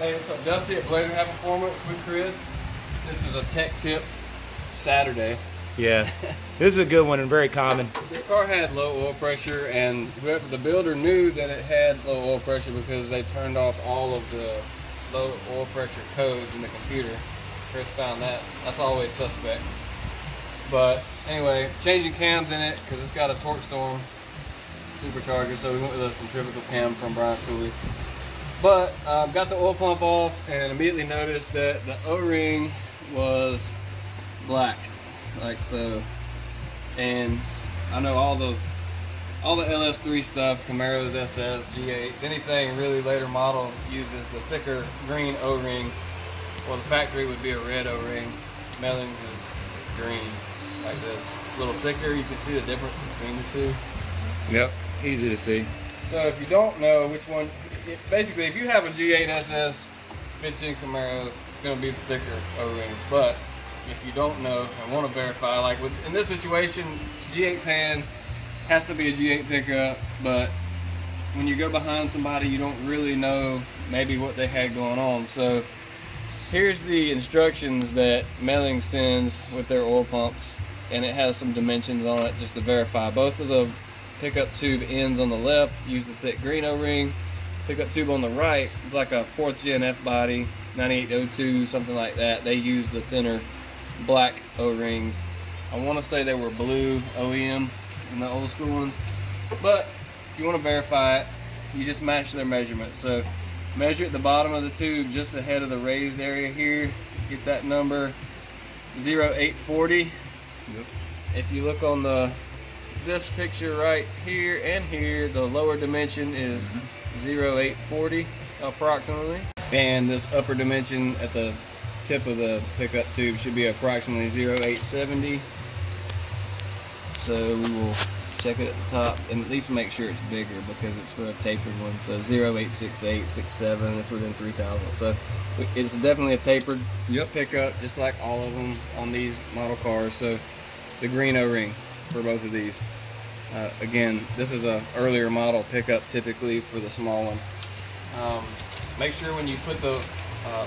Hey, what's up, Dusty at Blazing Hat Performance with Chris. This is a tech tip Saturday. Yeah, this is a good one and very common. This car had low oil pressure, and the builder knew that it had low oil pressure because they turned off all of the low oil pressure codes in the computer. Chris found that. That's always suspect. But anyway, changing cams in it because it's got a Torque Storm supercharger, so we went with a centrifugal cam from Brian Tooley. But got the oil pump off and immediately noticed that the O-ring was black, like so. And I know all the LS3 stuff, Camaros, SS, G8s, anything really later model uses the thicker green O-ring. Well, the factory would be a red O-ring. Mellings is green, like this. A little thicker. You can see the difference between the two. Yep, easy to see. So if you don't know which one, basically if you have a G8 SS 15 Camaro, it's going to be the thicker O-ring. But if you don't know and want to verify, like in this situation, G8 pan has to be a G8 pickup, but when you go behind somebody, you don't really know maybe what they had going on. So here's the instructions that Mellings sends with their oil pumps, and it has some dimensions on it just to verify. Both of the pickup tube ends on the left use the thick green O-ring. Pickup tube on the right is like a 4th gen F body, 9802, something like that. They use the thinner black O-rings. I want to say they were blue OEM in the old school ones, but if you want to verify it, you just match their measurements. So measure at the bottom of the tube just ahead of the raised area here, get that number 0840. Yep. If you look on this picture right here and here, the lower dimension is 0840 approximately, and this upper dimension at the tip of the pickup tube should be approximately 0870. So we will check it at the top and at least make sure it's bigger because it's for a tapered one. So 0868, 67, it's within 3000. So it's definitely a tapered pickup, just like all of them on these model cars. So the green O-ring for both of these. Again, this is a earlier model pickup typically for the small one. Make sure when you put the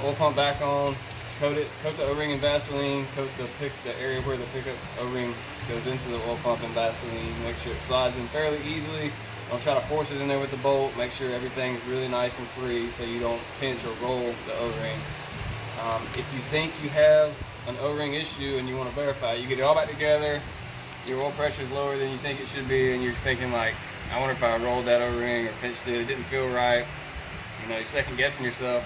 oil pump back on, coat the O-ring in Vaseline, coat the area where the pickup O-ring goes into the oil pump in Vaseline. Make sure it slides in fairly easily. Don't try to force it in there with the bolt. Make sure everything's really nice and free so you don't pinch or roll the O-ring. If you think you have an O-ring issue and you want to verify, you get it all back together, your oil pressure is lower than you think it should be, and you're thinking like, I wonder if I rolled that O-ring or pinched it, it didn't feel right. You know, you're second guessing yourself.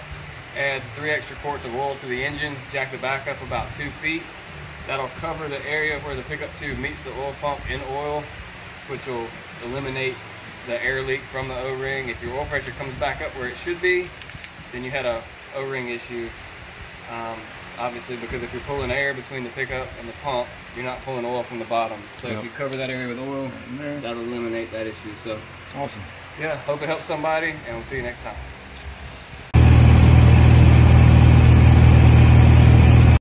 Add 3 extra quarts of oil to the engine, jack the back up about 2 feet. That'll cover the area where the pickup tube meets the oil pump in oil, which will eliminate the air leak from the O-ring. If your oil pressure comes back up where it should be, then you had a O-ring issue. Obviously, because if you're pulling air between the pickup and the pump, you're not pulling oil from the bottom. So if you cover that area with oil, that'll eliminate that issue. So awesome. Yeah, hope it helps somebody, and we'll see you next time.